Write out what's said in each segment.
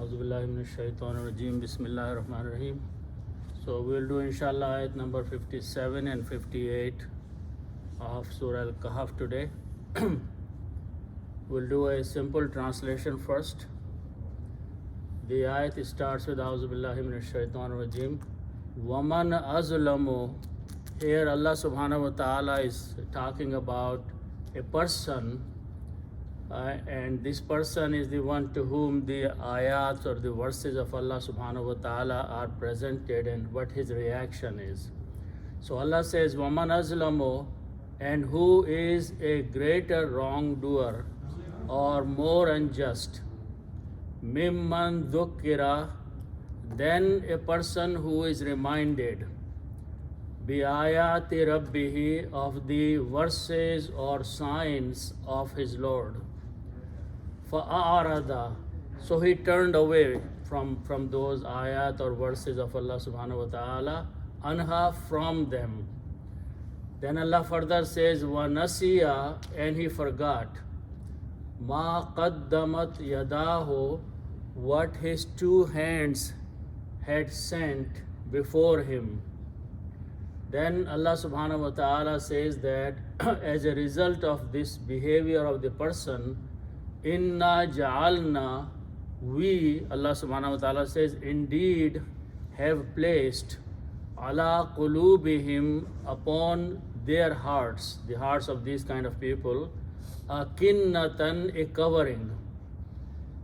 Auzubillahiminash-shaytanir-rajeem. Bismillahir-rahmanir-rahim. So we'll do inshallah ayat number 57 and 58 of Surah Al-Kahf today. We'll do a simple translation first. The ayat starts with Auzubillahiminash-shaytanir-rajeem. Waman azlamu. Here Allah subhanahu wa ta'ala is talking about a person, and this person is the one to whom the ayats or the verses of Allah subhanahu wa ta'ala are presented and what his reaction is. So Allah says, Waman azlamu, and who is a greater wrongdoer or more unjust, mimman dhukkira, than a person who is reminded, bi-ayati rabbihi, of the verses or signs of his Lord. Fa'arada, so he turned away from those ayat or verses of Allah subhanahu wa ta'ala, anha, from them. Then Allah further says, wa nasiya, and he forgot, ma qaddamat yadahu, what his two hands had sent before him. Then Allah subhanahu wa ta'ala says that as a result of this behavior of the person, inna ja'alna, we, Allah subhanahu wa ta'ala says, indeed have placed ala qulubihim, upon their hearts, the hearts of these kind of people, akinnatan, a covering.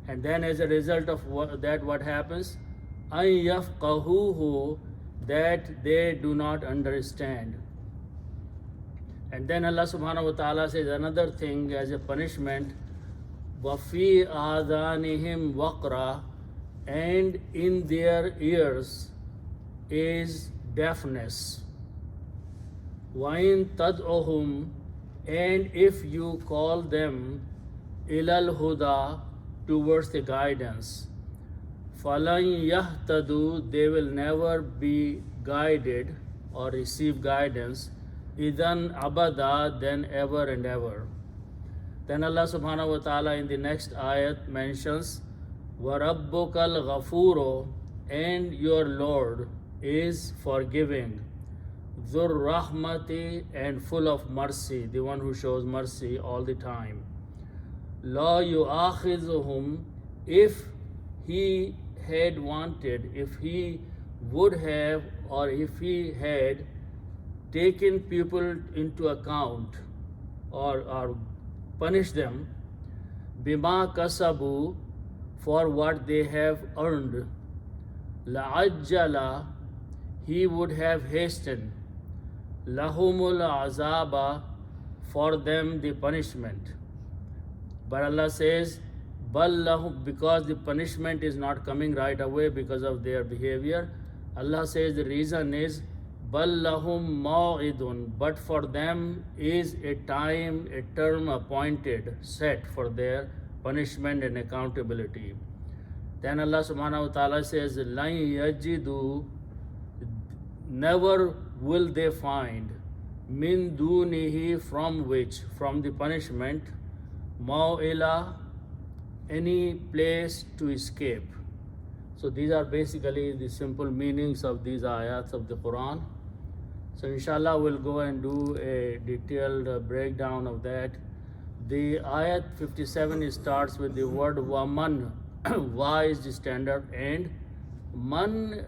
And then as a result of that, what happens? An yafqahuhu, that they do not understand. And then Allah subhanahu wa ta'ala says another thing as a punishment, وَفِي آذَانِهِمْ وَقْرًا, and in their ears is deafness. وَإِن تَدْعُهُمْ, and if you call them, إِلَى الْهُدَى, towards the guidance, فَلَنْ يَهْتَدُوا, they will never be guided or receive guidance, إِذًا أَبَدًا, then ever and ever. Then Allah subhanahu wa ta'ala in the next ayat mentions, وَرَبُّكَ الْغَفُورُ, and your Lord is forgiving, ذُو الرَّحْمَةِ, and full of mercy, the one who shows mercy all the time. لَا يُؤَاخِذُهُمْ, if he had wanted, if he would have, or if he had taken people into account or punish them, bima kasabu, for what they have earned, la'ajjala, he would have hastened, lahumul azaba, for them the punishment. But Allah says, bal, because the punishment is not coming right away because of their behavior. Allah says the reason is, bal lahum maw'idun, but for them is a time, a term appointed, set for their punishment and accountability. Then Allah subhanahu wa ta'ala says, lan yajidu, never will they find, min dunihi, from which, from the punishment, maw'ila, any place to escape. So these are basically the simple meanings of these ayats of the Quran. So inshallah we'll go and do a detailed breakdown of that. The ayat 57 starts with the word waman. Wa is the standard, and man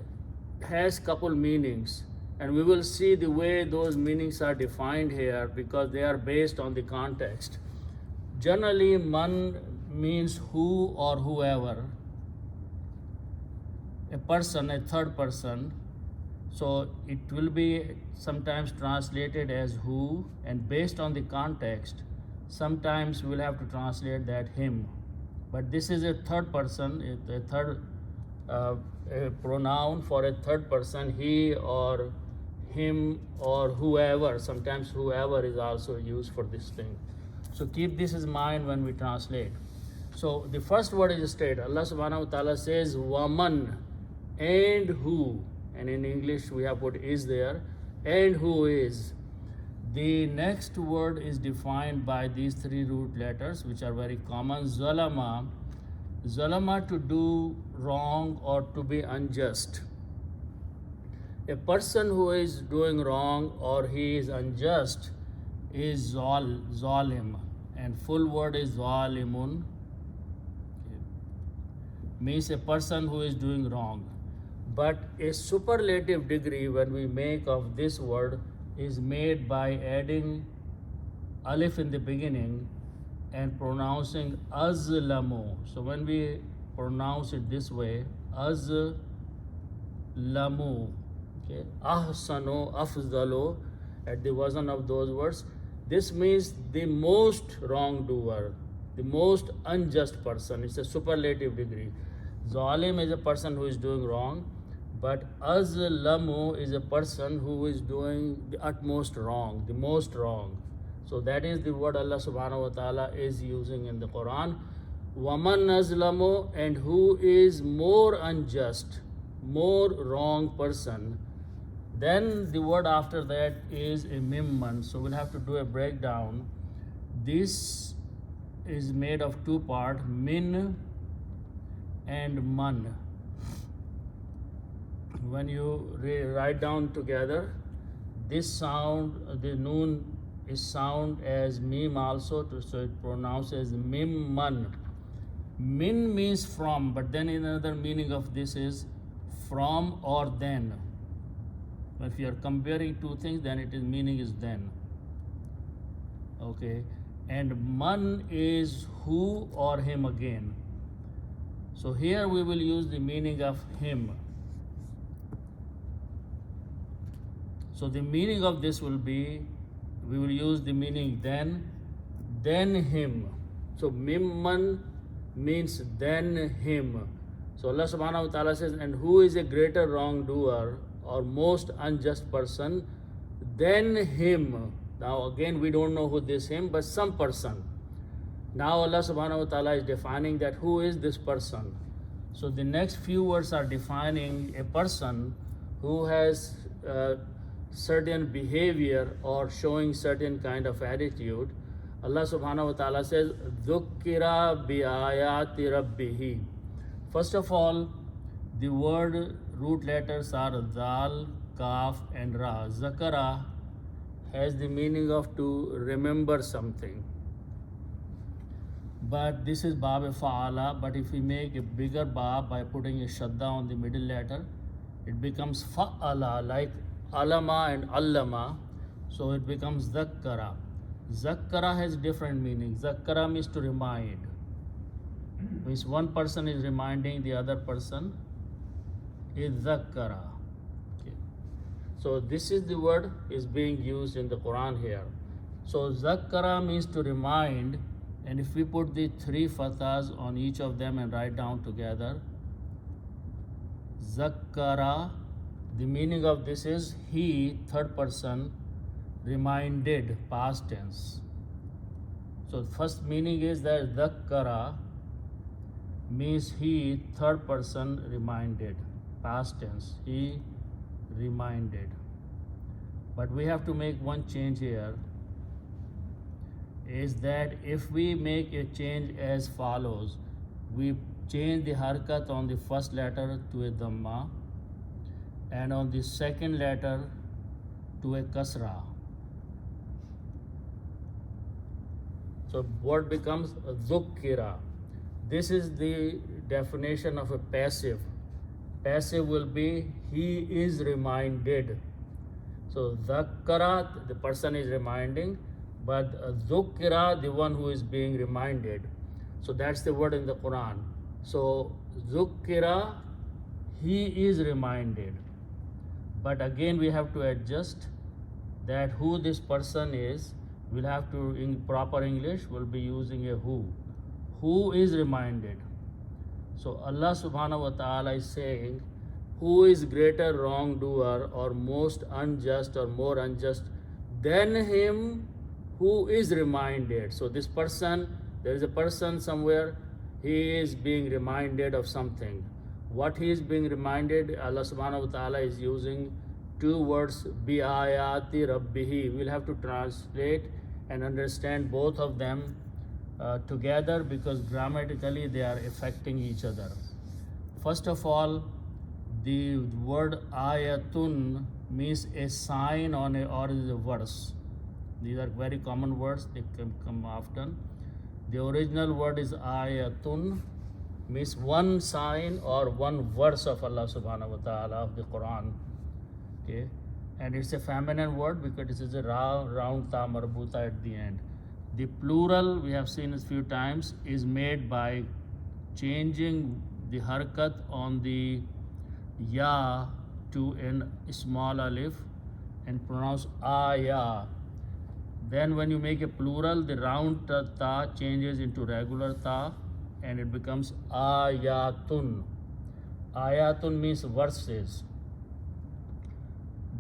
has couple meanings, and we will see the way those meanings are defined here because they are based on the context. Generally, man means who or whoever, a person, a third person. So it will be sometimes translated as who, and based on the context, sometimes we'll have to translate that him. But this is a third person, a third a pronoun for a third person, he or him or whoever. Sometimes whoever is also used for this thing. So keep this in mind when we translate. So the first word is straight. Allah subhanahu wa ta'ala says waman, and who, and in English we have put is there, and who is. The next word is defined by these three root letters which are very common. Zalama, Zalama, to do wrong or to be unjust. A person who is doing wrong or he is unjust is zalim, and full word is zalimun. Means a person who is doing wrong. But a superlative degree when we make of this word is made by adding alif in the beginning and pronouncing azlamu. So when we pronounce it this way, azlamu, okay, ahsanu, afdalu, at the version of those words, this means the most wrongdoer, the most unjust person. It's a superlative degree. Zalim is a person who is doing wrong, but azlamu is a person who is doing the utmost wrong, the most wrong. So that is the word Allah subhanahu wa ta'ala is using in the Quran. Waman azlamu, and who is more unjust, more wrong person. Then the word after that is a mimman. So we'll have to do a breakdown. This is made of two parts, min and man. When you write down together, this sound, the noon is sound as mim also, so it pronounces mimman. Min means from, but then another meaning of this is from or then. If you are comparing two things, then it is meaning is then. Okay, and man is who or him again. So here we will use the meaning of him. So the meaning of this will be, we will use the meaning then him. So mimman means then him. So Allah subhanahu wa ta'ala says, and who is a greater wrongdoer or most unjust person than him. Now again we don't know who this him, but some person. Now Allah subhanahu wa ta'ala is defining that who is this person. So the next few words are defining a person who has certain behavior or showing certain kind of attitude. Allah subhanahu wa ta'ala says, Dhukkira bi ayati rabbihi. First of all, the word root letters are Dal, Kaf and Ra. Zakara has the meaning of to remember something. But this is Bab Fa'ala, but if we make a bigger Bab by putting a Shadda on the middle letter, it becomes Fa'ala, like Alama and Allama, so it becomes Zakkara. Zakkara has different meanings. Zakkara means to remind. Means one person is reminding the other person is Zakkara. Okay. So this is the word is being used in the Quran here. So Zakkara means to remind, and if we put the three fathas on each of them and write down together, Zakkara, the meaning of this is he, third person, reminded, past tense. So first meaning is that Zakkara means he, third person, reminded, past tense, he reminded. But we have to make one change here, is that if we make a change as follows, we change the harkat on the first letter to a dhamma and on the second letter to a kasra. So word becomes dhukkira. This is the definition of a passive. Passive will be he is reminded. So dhakkara, the person is reminding, but dhukkira, the one who is being reminded. So that's the word in the Quran. So dhukkira, he is reminded. But again we have to adjust that who this person is. We'll have to, in proper English, we'll be using a who. Who is reminded? So Allah subhanahu wa ta'ala is saying, who is greater wrongdoer or most unjust or more unjust than him who is reminded. So this person, there is a person somewhere, he is being reminded of something. What he is being reminded, Allah subhanahu wa ta'ala is using two words, bi ayati rabbihi. We'll have to translate and understand both of them together because grammatically they are affecting each other. First of all, the word ayatun means a sign on a or is a verse. These are very common words, they come often. The original word is ayatun, means one sign or one verse of Allah subhanahu wa ta'ala of the Quran. Okay, and it's a feminine word because it is a round ta marbuta at the end. The plural we have seen a few times is made by changing the harakat on the ya to a small alif and pronounce aya. Then when you make a plural, the round ta changes into regular ta and it becomes ayatun. Ayatun means verses.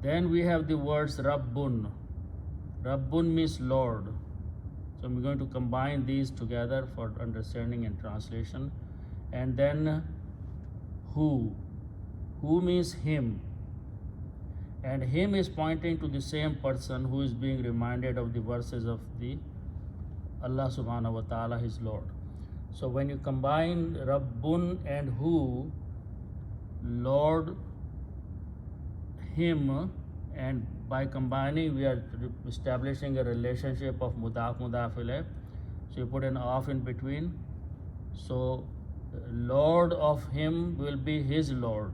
Then we have the words Rabbun. Rabbun means Lord. So I'm going to combine these together for understanding and translation. And then who. Who means him. And him is pointing to the same person who is being reminded of the verses of the Allah subhanahu wa ta'ala, his Lord. So when you combine Rabbun and who, Lord, him, and by combining we are establishing a relationship of mudaf mudaf ilayh. So you put an off in between. So Lord of him will be his Lord.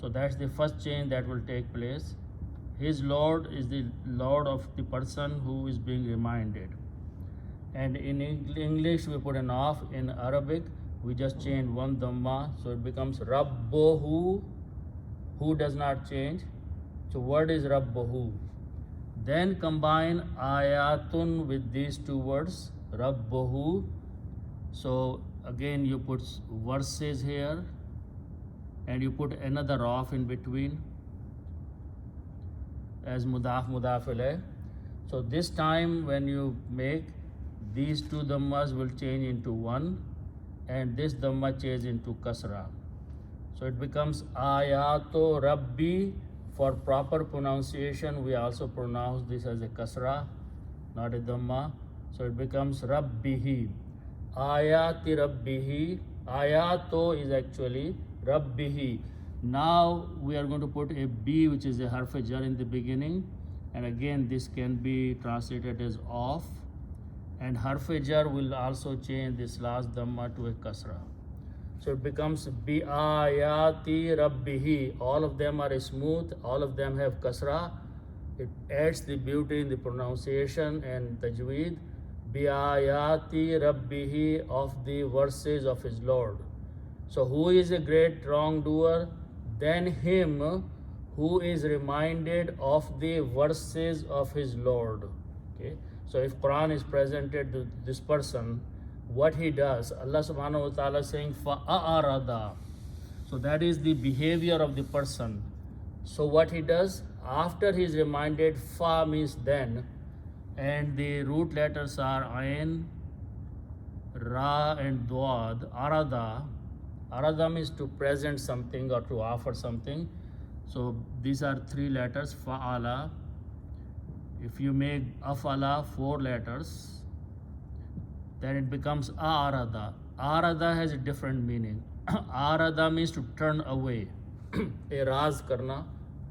So that's the first change that will take place. His Lord is the Lord of the person who is being reminded. And in English we put an off. In Arabic we just change one dhamma, so it becomes Rabbohu. Who does not change. So word is Rabbohu. Then combine ayatun with these two words, Rabbohu. So again you put verses here and you put another off in between as mudaf mudaf ilayh. So this time when you make, these two dhammas will change into one and this dhamma change into kasra. So it becomes ayato rabbi. For proper pronunciation we also pronounce this as a kasra, not a dhamma. So it becomes rabbihi. Ayati rabbihi. Ayato is actually rabbihi. Now we are going to put a b, which is a harf jar in the beginning, and again this can be translated as off, and harf jar will also change this last dhamma to a kasra. So it becomes bi ayati rabbihi. All of them are smooth, all of them have kasra. It adds the beauty in the pronunciation and tajweed. Bi ayati rabbihi, of the verses of his Lord. So who is a great wrongdoer? Then him who is reminded of the verses of his Lord. Okay. So if Quran is presented to this person, what he does, Allah subhanahu wa ta'ala is saying fa'arada. So that is the behavior of the person. So what he does, after he is reminded, fa means then, and the root letters are ain, ra and duad. Arada means to present something or to offer something. So these are three letters, fa'ala. If you make afala 4 letters, then it becomes arada. Arada has a different meaning. Arada means to turn away. Eraz karna,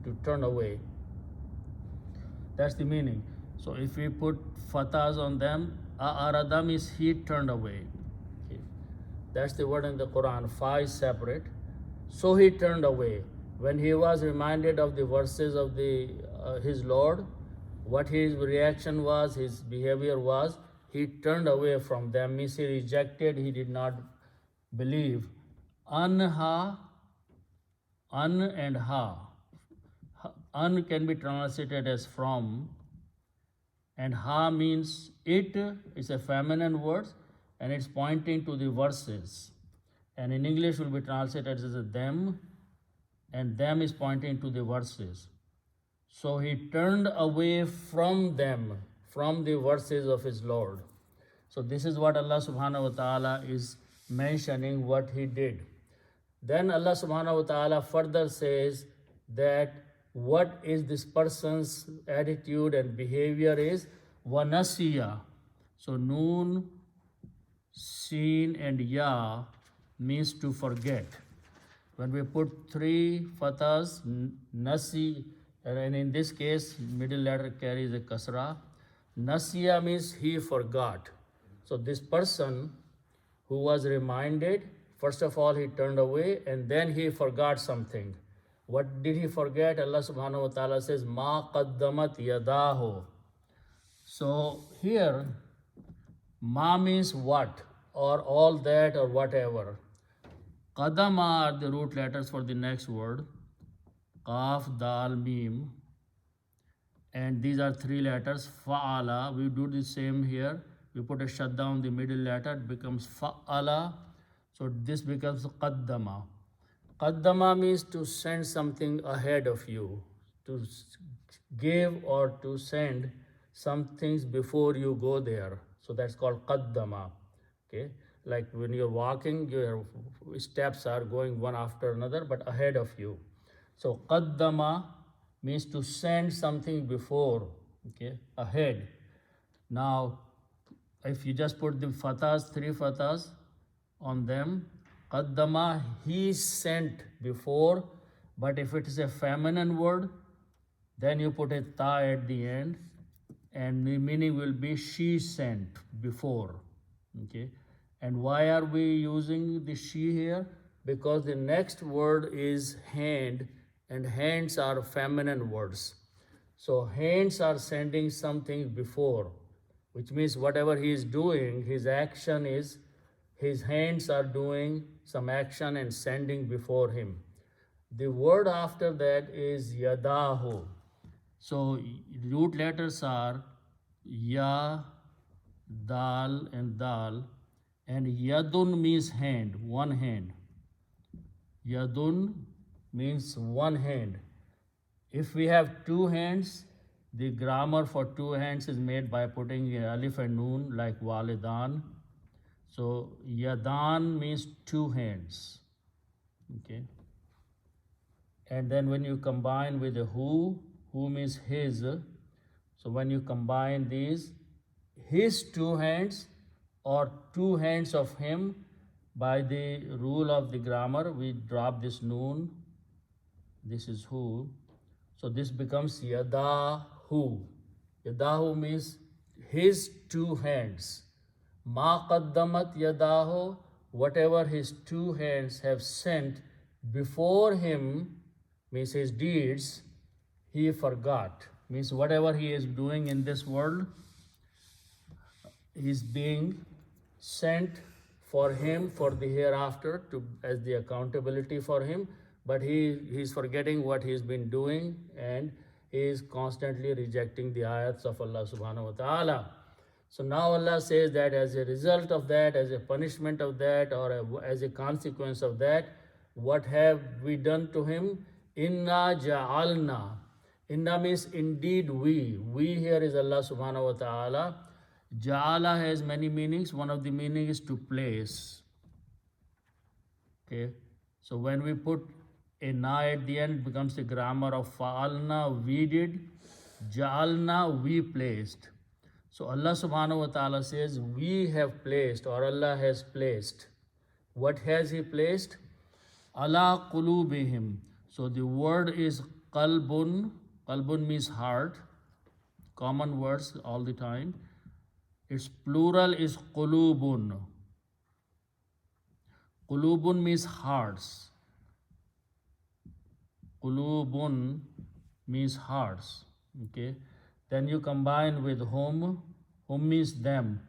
to turn away. That's the meaning. So if we put fathas on them, arada means he turned away. Okay. That's the word in the Quran. Fa is separate. So he turned away. When he was reminded of the verses of his Lord, what his reaction was, his behavior was, he turned away from them, means he rejected, he did not believe. Anha, an and ha. An can be translated as from, and ha means it. It's a feminine word and it's pointing to the verses. And in English will be translated as a them, and them is pointing to the verses. So he turned away from them, from the verses of his Lord. So this is what Allah subhanahu wa ta'ala is mentioning what he did. Then Allah subhanahu wa ta'ala further says that what is this person's attitude and behavior is wanasiya. So noon Seen and Ya means to forget. When we put three fathas, Nasi, and in this case, middle letter carries a kasra. Nasiya means he forgot. So this person who was reminded, first of all, he turned away and then he forgot something. What did he forget? Allah subhanahu wa ta'ala says, Ma qaddamat yadahu. So here, Ma means what, or all that, or whatever. Qadama are the root letters for the next word. Qaf, Dal, Mim. And these are three letters. Fa'ala. We do the same here. We put a shut down the middle letter. It becomes Fa'ala. So this becomes Qaddama. Qaddama means to send something ahead of you. To give or to send some things before you go there. So that's called Qaddama. Okay. Like when you're walking, your steps are going one after another, but ahead of you. So Qaddama means to send something before, okay, ahead. Now, if you just put the fathas, three fathas on them, Qaddama, he sent before, but if it is a feminine word, then you put a ta at the end, and the meaning will be she sent before, okay. And why are we using the she here? Because the next word is hand, and hands are feminine words. So hands are sending something before, which means whatever he is doing, his action is, his hands are doing some action and sending before him. The word after that is yadahu. So root letters are ya, dal, and dal. And yadun means hand, one hand. Yadun means one hand. If we have two hands, the grammar for two hands is made by putting alif and noon like walidan. So yadan means two hands. Okay. And then when you combine with the who means his. So when you combine these, his two hands or two hands of him, by the rule of the grammar, we drop this noon. This is who. So this becomes yadahu. Yadahu means his two hands. Ma qaddamat yadahu, whatever his two hands have sent before him, means his deeds, he forgot. Means whatever he is doing in this world is being sent for him for the hereafter to as the accountability for him, but he's forgetting what he's been doing, and he is constantly rejecting the ayats of Allah subhanahu wa ta'ala. So now Allah says that as a result of that, as a punishment of that, or as a consequence of that, what have we done to him? Inna ja'alna. Inna means indeed we. We here is Allah subhanahu wa ta'ala. Ja'ala has many meanings. One of the meaning is to place. Okay. So when we put a na at the end, it becomes the grammar of fa'alna, we did. Ja'alna, we placed. So Allah subhanahu wa ta'ala says, we have placed, or Allah has placed. What has He placed? Ala qulubihim. So the word is qalbun. Qalbun means heart. Common words all the time. Its plural is qulubun. Qulubun means hearts. Qulubun means hearts. Okay. Then you combine with whom. Whom means them.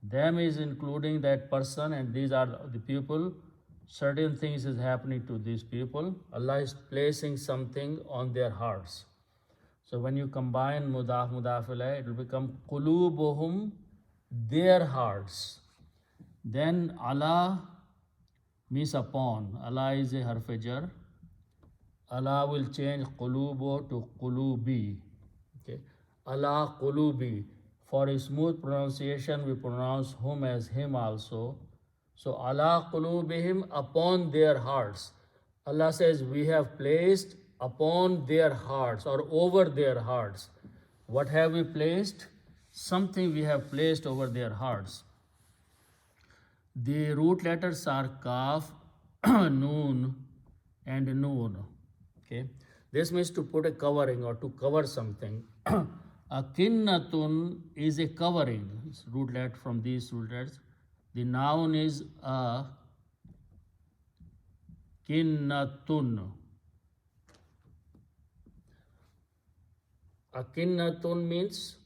Them is including that person, and these are the people. Certain things is happening to these people. Allah is placing something on their hearts. So when you combine mudaf mudafilai, it will become qulubuhum, their hearts. Then Allah means upon. Allah is a harf jar. Allah will change qulubo to qulubi. Okay. Allah qulubi. For a smooth pronunciation, we pronounce whom as him also. So ala qulubihim, upon their hearts. Allah says we have placed upon their hearts or over their hearts. What have we placed? Something we have placed over their hearts. The root letters are kaf, noon, and noon. Okay, this means to put a covering or to cover something. Akinnatun is a covering. It's root letter from these root letters. The noun is a kinnatun. Akinnatun means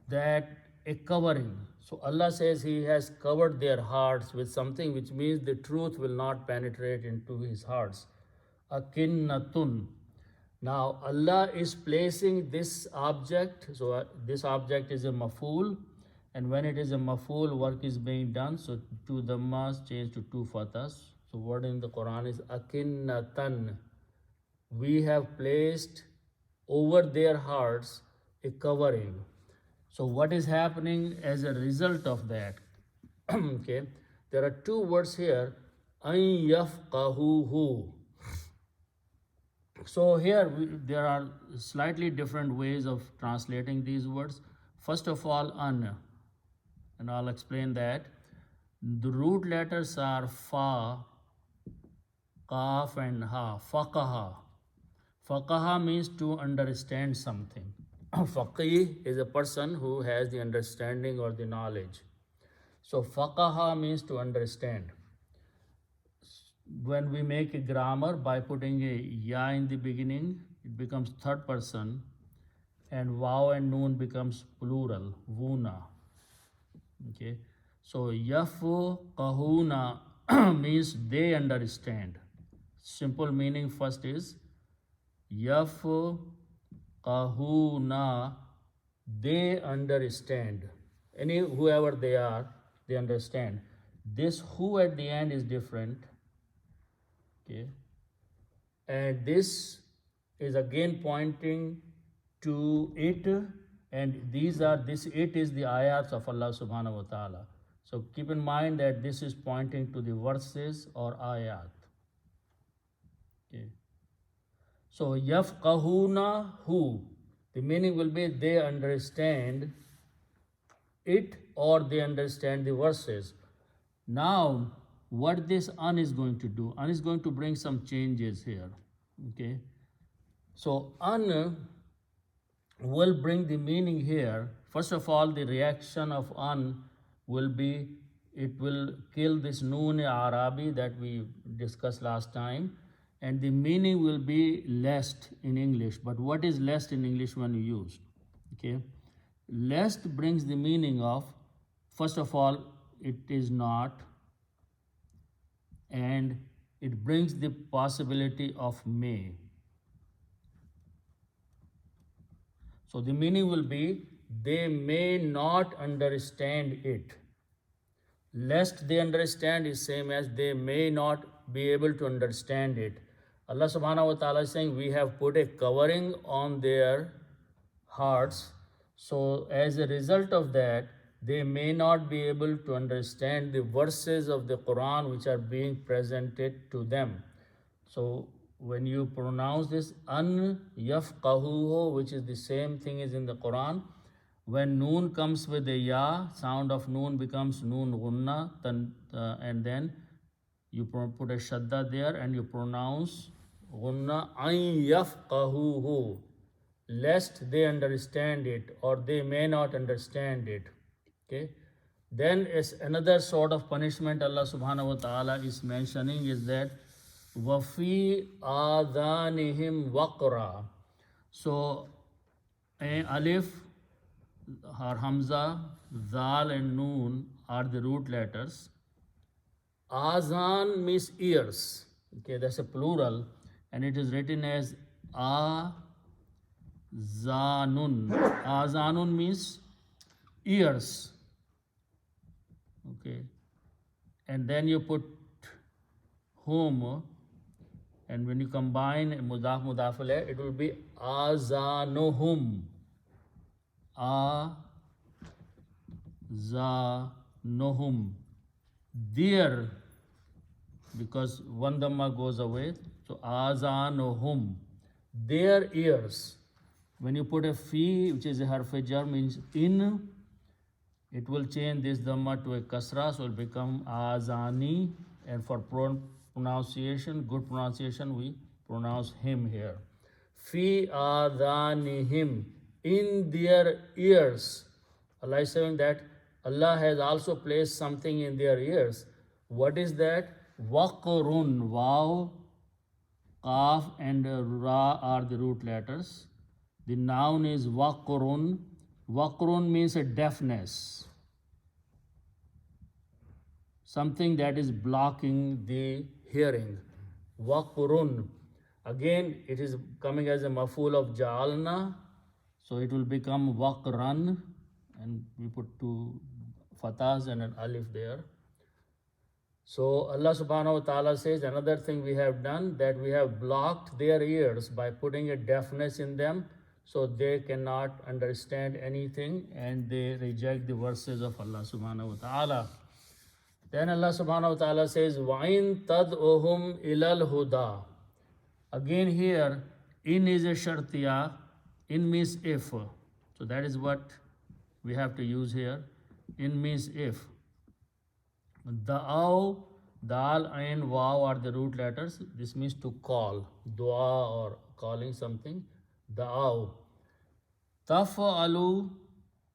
that a covering. So Allah says He has covered their hearts with something, which means the truth will not penetrate into His hearts. Akinnatun. Now Allah is placing this object, so this object is a maf'ul, and when it is a maf'ul, work is being done, so two dhammas change to two fathas. So word in the Quran is akinnatan. We have placed over their hearts a covering. So what is happening as a result of that? Okay, there are two words here, an yafqahuhu. So here there are slightly different ways of translating these words. First of all, an, and I'll explain that. The root letters are fa, kaf, and ha. Faqaha. Faqaha means to understand something. Faqih is a person who has the understanding or the knowledge. So faqaha means to understand. When we make a grammar by putting a ya in the beginning, it becomes third person, and waw and noon becomes plural, wuna. Okay, so yafu kahuna means they understand. Simple meaning first is yafu kahuna, they understand. Whoever they are, they understand. This who at the end is different. Okay, and this is again pointing to it, and this it is the ayats of Allah subhanahu wa ta'ala. So keep in mind that this is pointing to the verses or ayat. Okay, so yafqahuna hu, the meaning will be they understand it or they understand the verses. Now what this an is going to do, an is going to bring some changes here. Okay, so an will bring the meaning here. First of all, the reaction of an will be, it will kill this noon Arabi that we discussed last time, and the meaning will be lest in English. But what is lest in English when you use? Okay, lest brings the meaning of, first of all, it is not, and it brings the possibility of may. So the meaning will be they may not understand it. Lest they understand is same as they may not be able to understand it. Allah subhanahu wa ta'ala is saying we have put a covering on their hearts. So as a result of that, they may not be able to understand the verses of the Quran which are being presented to them. So when you pronounce this an yafqahuhu, which is the same thing as in the Quran, when noon comes with a ya, sound of noon becomes noon gunna, and then you put a shadda there and you pronounce gunna an yafqahuhu, lest they understand it or they may not understand it. Okay, then is another sort of punishment Allah subhanahu wa ta'ala is mentioning is that wafi adanihim waqra. So alif or hamza, zal and noon are the root letters. Azan means ears. Okay, that's a plural, and it is written as azanun. Azanun means ears. Okay, and then you put hum, and when you combine mudaf mudaf alayh, it will be azanuhum. Azanuhum, their, because one dhamma goes away, so azanuhum, their ears. When you put a fi, which is a harf jar, means in, it will change this dhamma to a kasra, so it will become azani. And for pronunciation, good pronunciation, we pronounce him here. Fi adanihim, in their ears. Allah is saying that Allah has also placed something in their ears. What is that? Waqrun, waw, qaf and ra are the root letters. The noun is waqrun. Waqrun means a deafness, something that is blocking the hearing. Waqrun. Again, it is coming as a maf'ul of ja'alna, so it will become waqran, and we put two fathas and an alif there. So Allah subhanahu wa ta'ala says another thing we have done, that we have blocked their ears by putting a deafness in them, so they cannot understand anything and they reject the verses of Allah subhanahu wa ta'ala. Then Allah subhanahu wa ta'ala says, وَإِن تَدْعُهُمْ إِلَى الْهُدَى. Again here, in is a shartiya, in means if. So that is what we have to use here. In means if. Da'aw, dal, ain, waw are the root letters. This means to call, dua or calling something. Da'aw. Taf'alu,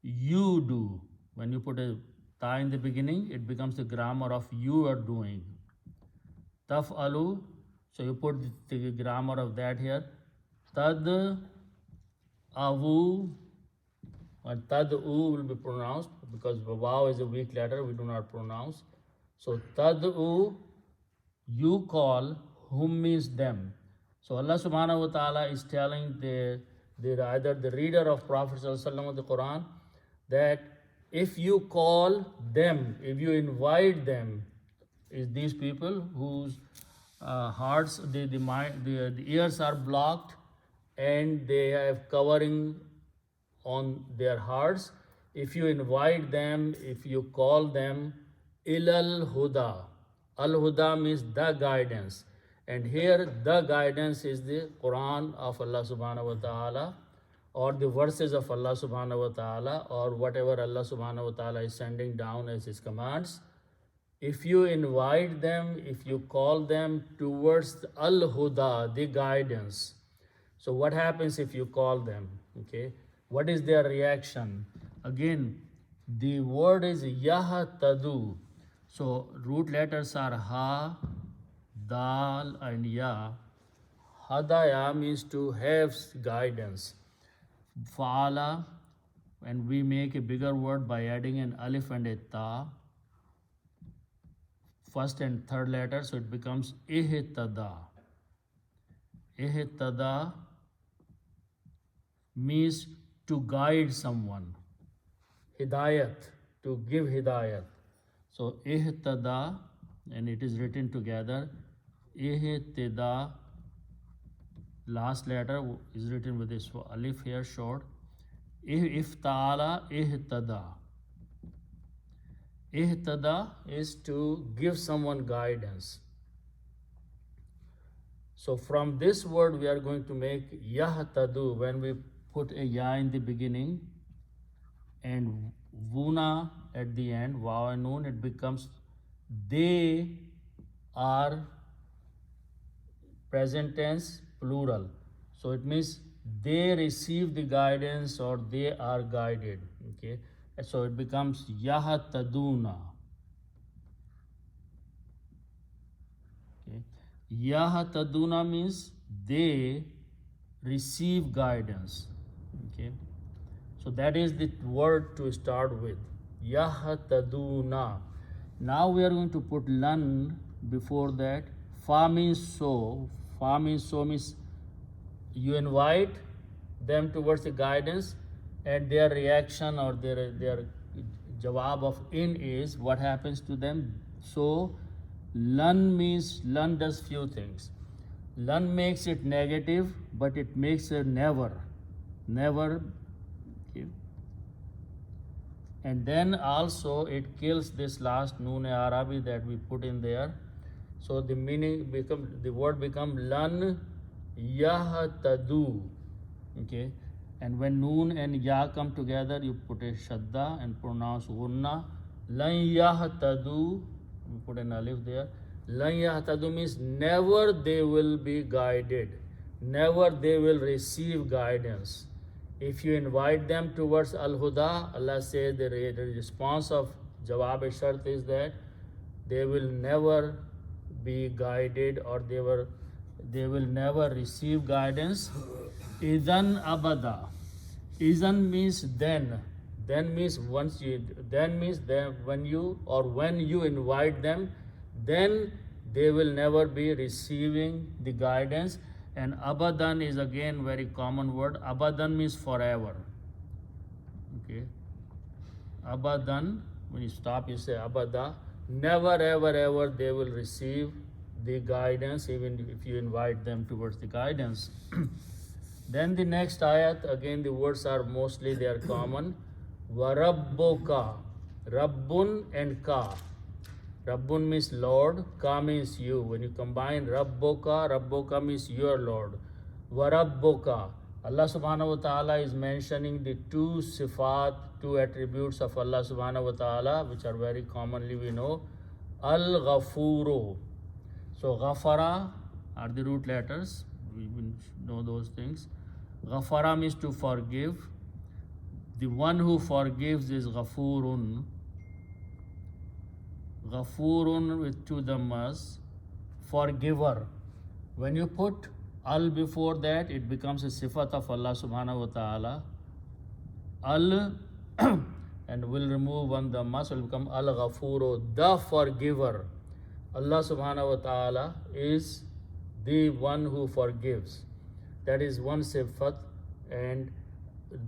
you do. When you put a ta in the beginning, it becomes the grammar of you are doing. Taf'alu, so you put the grammar of that here. Tad, avu, and tad-u will be pronounced because waw is a weak letter, we do not pronounce. So tad-u, you call, whom means them. So Allah subhanahu wa ta'ala is telling either the reader of Prophet sallallahu of the Quran that if you call them, if you invite them, is these people whose hearts, the ears are blocked and they have covering on their hearts. If you invite them, if you call them, ilal huda. Al huda means the guidance. And here the guidance is the Quran of Allah subhanahu wa ta'ala, or the verses of Allah subhanahu wa ta'ala, or whatever Allah subhanahu wa ta'ala is sending down as His commands. If you invite them, if you call them towards al-huda, the guidance. So what happens if you call them? Okay, what is their reaction? Again, the word is yahtadu. So root letters are ha, dal and ya. Hadaya means to have guidance. Fa'ala, and we make a bigger word by adding an alif and a ta, first and third letter, so it becomes ihtada. Ihtada means to guide someone. Hidayat, to give hidayat. So ihtada, and it is written together. Ihtada, last letter is written with this alif here short. Iftala ihtada. Ihtada is to give someone guidance. So from this word we are going to make yahtadu. When we put a ya in the beginning and vuna at the end, waw and noon, it becomes they are present tense plural. So it means they receive the guidance or they are guided. Okay, so it becomes yahtaduna. Okay, yahtaduna means they receive guidance. Okay, so that is the word to start with, yahtaduna. Now we are going to put lan before that. Fa means so. Fa means so means you invite them towards the guidance, and their reaction or their jawab of in is what happens to them. So lan means, lan does few things. Lan makes it negative, but it makes it never. Okay. And then also it kills this last noon Arabi that we put in there. So the meaning the word become lan yahtadu. Okay, And when noon and ya come together, you put a shadda and pronounce gunna. Lan yahtadu, you put an alif there. Lan yahtadu means never they will be guided, never they will receive guidance. If you invite them towards al-huda, Allah says the response of jawab shart is that they will never be guided, or they will never receive guidance. Idan abada. Idan means then. Then means once you. Then means then when you invite them, then they will never be receiving the guidance. And abadan is again very common word. Abadan means forever. Okay. Abadan, when you stop, you say abada. Never ever ever they will receive the guidance, even if you invite them towards the guidance. Then the next ayat, again the words are mostly they are common. Warabboka, Rabbun and Ka. Rabbun means Lord, Ka means you. When you combine Rabboka means your Lord. Warabboka. Allah subhanahu wa ta'ala is mentioning the two sifat, two attributes of Allah subhanahu wa ta'ala, which are very commonly we know. Al-Ghafuru. So Ghafara are the root letters. We will know those things. Ghafara means to forgive. The one who forgives is Ghafurun. Ghafurun with two dhammas. Forgiver. When you put al before that, it becomes a sifat of Allah subhanahu wa ta'ala. Al and will remove one dhamma, so it will become al-Ghafuru, the forgiver. Allah subhanahu wa ta'ala is the one who forgives. That is one sifat. And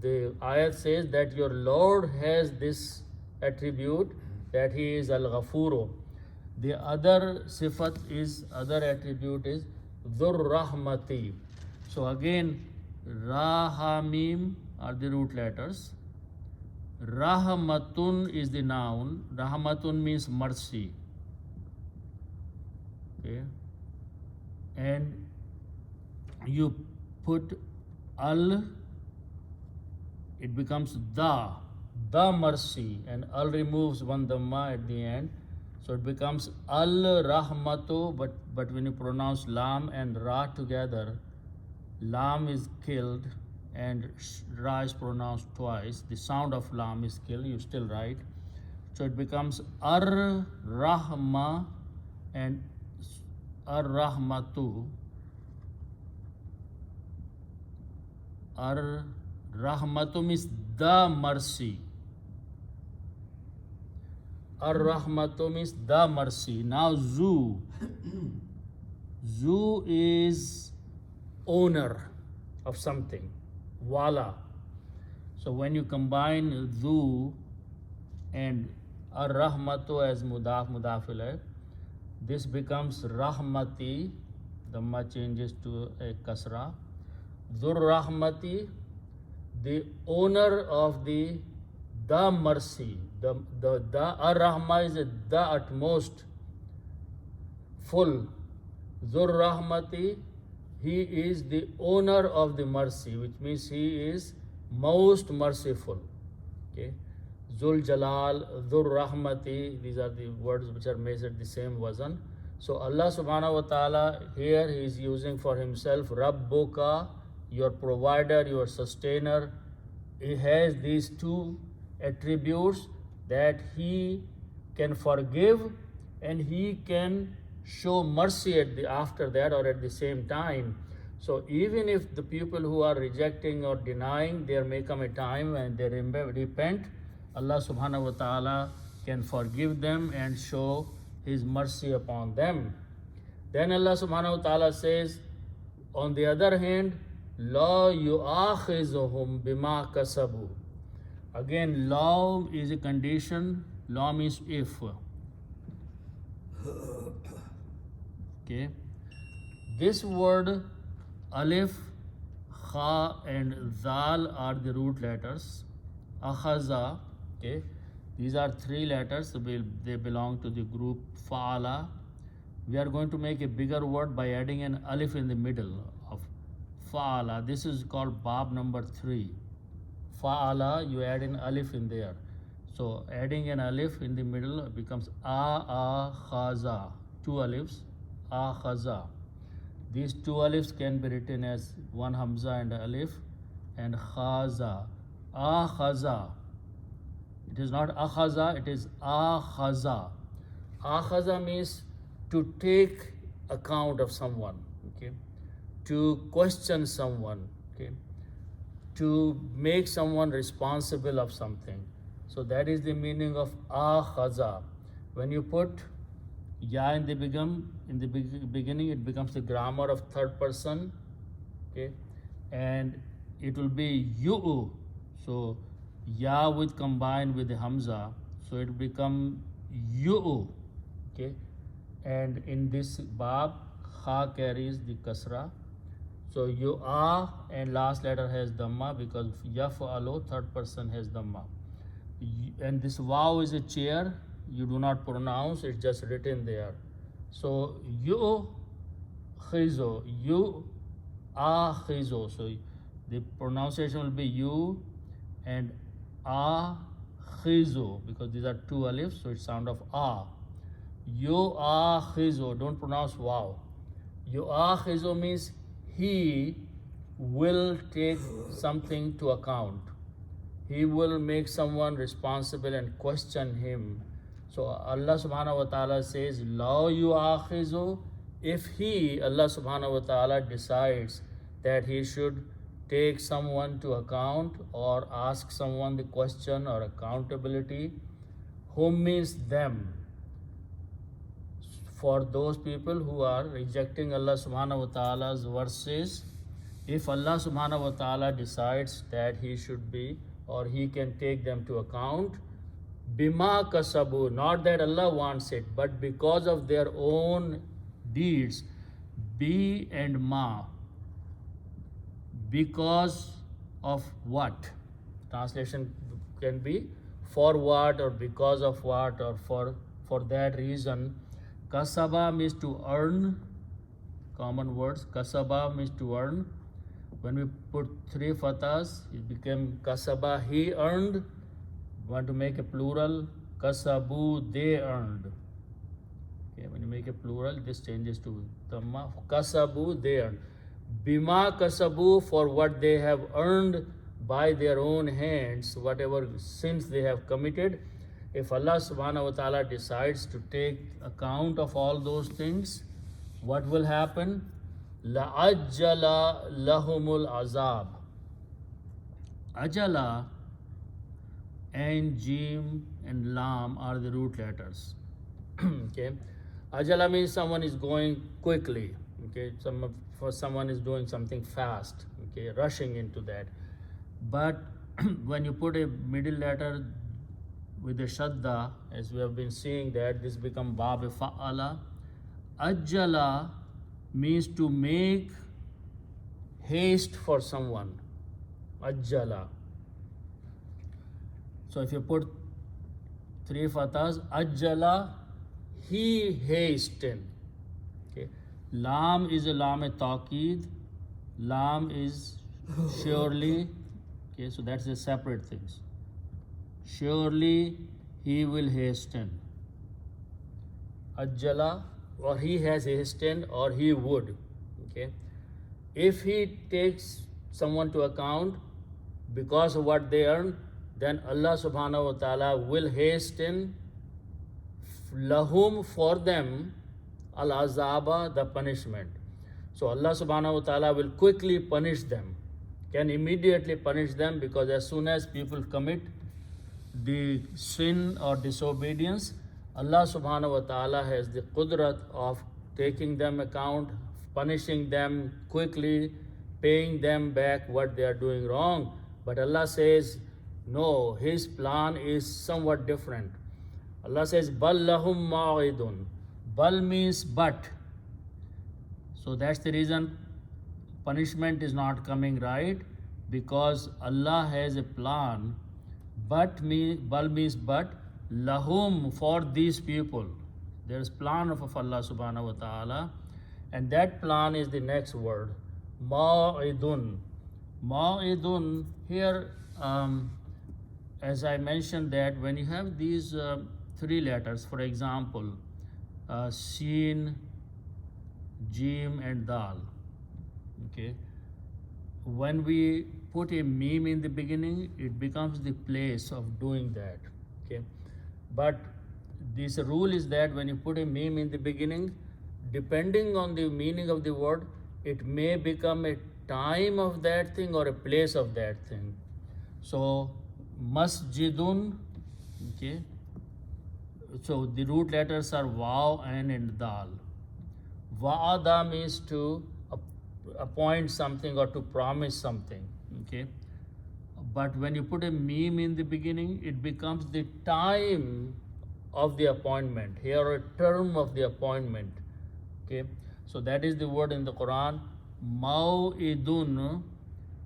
the ayat says that your Lord has this attribute, that he is al-Ghafuru. The other sifat is, other attribute is Dhur Rahmati. So again, Ra, Ha, Mim are the root letters. Rahmatun is the noun. Rahmatun means mercy. Okay. And you put al, it becomes the mercy, and al removes one dhamma at the end, so it becomes al rahmatu. But when you pronounce lam and ra together, lam is killed and ra is pronounced twice. The sound of lam is killed, you still write, so it becomes ar rahma and ar rahmatu. Ar rahmatu means the mercy. Ar-Rahmatu means the mercy. Now Zu. Zu is owner of something. Wala. So when you combine Zu and Ar-Rahmatu as mudaf ilayh, this becomes Rahmati. Dhamma changes to a kasra. Dhur Rahmati, the owner of the mercy. The Ar-Rahma is the utmost, full. Dhur Rahmati, he is the owner of the mercy, which means he is most merciful. Okay. Zul Jalal, Dhur Rahmati, these are the words which are measured the same wazan. So Allah subhanahu wa ta'ala here he is using for himself Rabbuka, your provider, your sustainer. He has these two attributes, that he can forgive and he can show mercy after that or at the same time. So even if the people who are rejecting or denying, there may come a time when they repent, Allah subhanahu wa ta'ala can forgive them and show his mercy upon them. Then Allah subhanahu wa ta'ala says, on the other hand, La yu'akhizuhum bima kasabu. Again, law is a condition. Law means if. Okay. This word alif, kha and zal are the root letters. Akhaza. Okay. These are three letters. They belong to the group fa'ala. We are going to make a bigger word by adding an alif in the middle of fa'ala. This is called bab number 3. Fa'ala, you add an alif in there. So adding an alif in the middle becomes khaza. 2 alifs, khaza. These 2 alifs can be written as one hamza and alif, and khaza. Khaza. It is not akhaza, it is akhaza. Akhaza means to take account of someone, okay? To question someone, okay? To make someone responsible of something. So that is the meaning of akhaza. When you put ya in the beginning, it becomes the grammar of third person, okay? And it will be yu'u. So ya with combined with the hamza, so it will become yu'u, okay? And in this bab, kha carries the kasra. So you are, and last letter has dhamma because yaf'alu, third person has dhamma. And this waw is a chair, you do not pronounce, it's just written there. So you khizo, you are khizo. So the pronunciation will be you and a khizo, because these are 2 alifs, so it's sound of a. You are khizo, don't pronounce wow. You are khizo means he will take something to account. He will make someone responsible and question him. So Allah subhanahu wa ta'ala says, La yu'akhizu, if he, Allah subhanahu wa ta'ala, decides that he should take someone to account or ask someone the question or accountability, whom means them. For those people who are rejecting Allah subhanahu wa ta'ala's verses, if Allah subhanahu wa ta'ala decides that he should be or he can take them to account, bima kasabu, not that Allah wants it, but because of their own deeds, bi and ma, because of what? Translation can be for what or because of what or for that reason. Kasaba means to earn, common words. Kasaba means to earn. When we put 3 fathas, it became kasaba, he earned. Want to make a plural, kasabu, they earned. Okay, when you make a plural, this changes to dhamma. Kasabu, they earned. Bima kasabu, for what they have earned by their own hands, whatever sins they have committed. If Allah subhanahu wa ta'ala decides to take account of all those things, what will happen? La'ajjala lahumul azab. Ajala and jim and lam are the root letters. Okay, ajala means someone is going quickly. Okay, someone is doing something fast. Okay, rushing into that. But when you put a middle letter with the shadda, as we have been seeing that, this become bab fa'ala. Ajjala means to make haste for someone. Ajjala. So if you put 3 fathas, ajjala, he hastened. Okay. Lam is a lam taqeed. Lam is surely. Okay, so that's a separate things. Surely he will hasten. Ajjala, or he has hastened, or he would. Okay. If he takes someone to account because of what they earn, then Allah subhanahu wa ta'ala will hasten lahum, for them, al-azaba, the punishment. So Allah subhanahu wa ta'ala will quickly punish them, can immediately punish them, because as soon as people commit the sin or disobedience, Allah subhanahu wa ta'ala has the qudrat of taking them account, punishing them quickly, paying them back what they are doing wrong. But Allah says, no, His plan is somewhat different. Allah says, Bal lahum ma'idun. Bal means but. So that's the reason punishment is not coming right, because Allah has a plan. Bal means but, lahum, for these people. There is plan of Allah subhanahu wa ta'ala, and that plan is the next word. Ma'idun. Ma'idun, here, as I mentioned that when you have these three letters, for example, Shin, Jim and Dal, okay, when we put a meme in the beginning, it becomes the place of doing that, okay. But this rule is that when you put a meme in the beginning, depending on the meaning of the word, it may become a time of that thing or a place of that thing. So masjidun, okay, so the root letters are waw and dal. Wa'ada means to appoint something or to promise something, okay. But when you put a meme in the beginning, it becomes the time of the appointment, here a term of the appointment, okay. So that is the word in the Quran. Maw'idun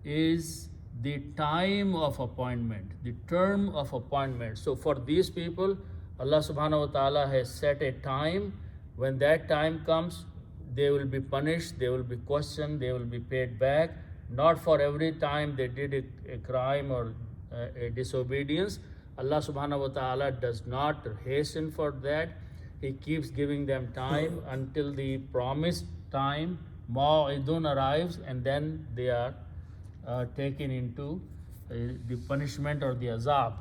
is the time of appointment, the term of appointment. So for these people, Allah subhanahu wa ta'ala has set a time. When that time comes, they will be punished, they will be questioned, they will be paid back. Not for every time they did a crime or a disobedience. Allah subhanahu wa ta'ala does not hasten for that. He keeps giving them time until the promised time, Ma'idun, arrives, and then they are taken into the punishment or the azab.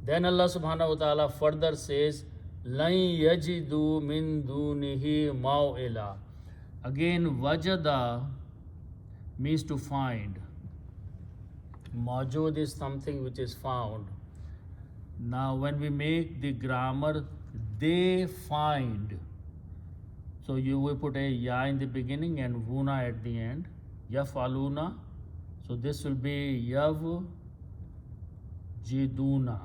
Then Allah subhanahu wa ta'ala further says, Lan yajidu min dunihi maw'ila. Again, wajada means to find. Mawjud is something which is found. Now, when we make the grammar, they find. So you will put a ya in the beginning and vuna at the end. Yafaluna. So this will be yav jiduna.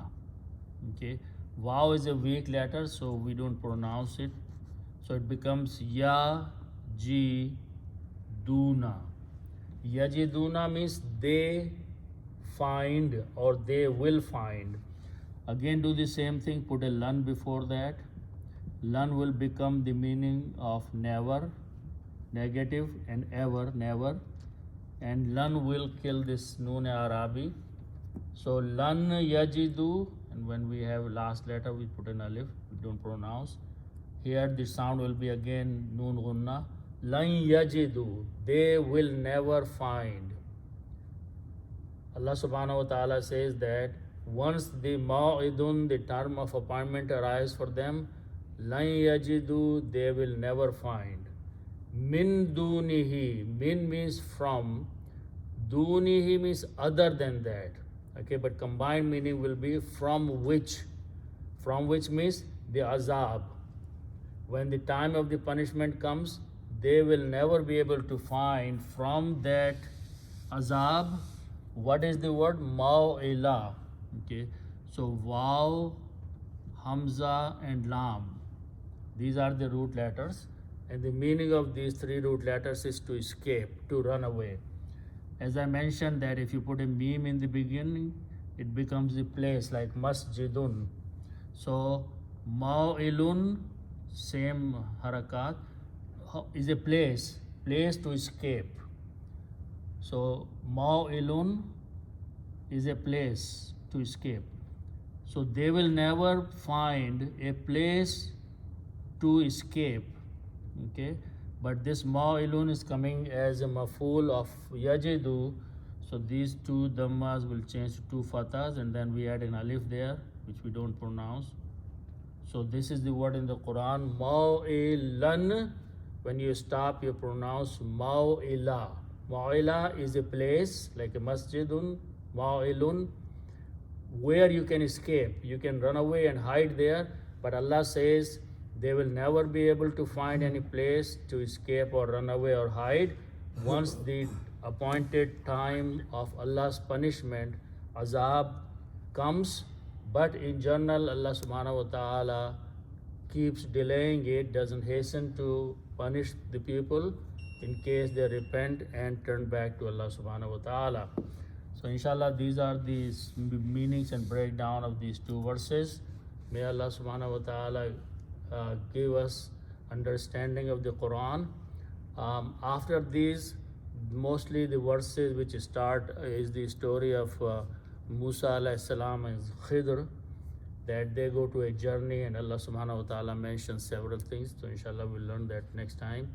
Okay. Waw is a weak letter, so we don't pronounce it. So it becomes ya ji duna. Yajiduna means they find or they will find. Again, do the same thing, put a lan before that. Lan will become the meaning of never, negative, and ever, never. And lan will kill this noon Arabi. So lan yajidu, and when we have last letter, we put an alif, we don't pronounce. Here the sound will be again noon gunna. Lan yajidu, they will never find. Allah subhanahu wa ta'ala says that once the ma'idun, the term of appointment, arrives for them, lan yajidu, they will never find. Min dunihi, min means from, dunihi means other than that, okay, but combined meaning will be from which means the azab. When the time of the punishment comes, they will never be able to find from that azab. What is the word? Maw'ila. Okay, so waw, hamza and lam, these are the root letters, and the meaning of these three root letters is to escape, to run away. As I mentioned that if you put a meme in the beginning, it becomes a place like masjidun. So maw'ilun, same harakat, is a place to escape. So maw'ilun is a place to escape. So they will never find a place to escape, okay. But this ma'ilun is coming as a maf'ul of yajidu. So these two dhammas will change to two fathas, and then we add an alif there, which we don't pronounce. So this is the word in the Quran, ma'ilan. When you stop, you pronounce ma'ila. Ma'ila is a place like a masjidun, ma'ilun, where you can escape, you can run away and hide there. But Allah says they will never be able to find any place to escape or run away or hide once the appointed time of Allah's punishment, azab, comes. But in general, Allah subhanahu wa ta'ala keeps delaying it, doesn't hasten to punish the people in case they repent and turn back to Allah subhanahu wa ta'ala. So inshallah, these are the meanings and breakdown of these two verses. May Allah subhanahu wa ta'ala give us understanding of the Quran. After these, Mostly the verses which start is the story of Musa alayhi salam and Khidr, that they go to a journey and Allah subhanahu wa ta'ala mentions several things. So inshallah we'll learn that next time.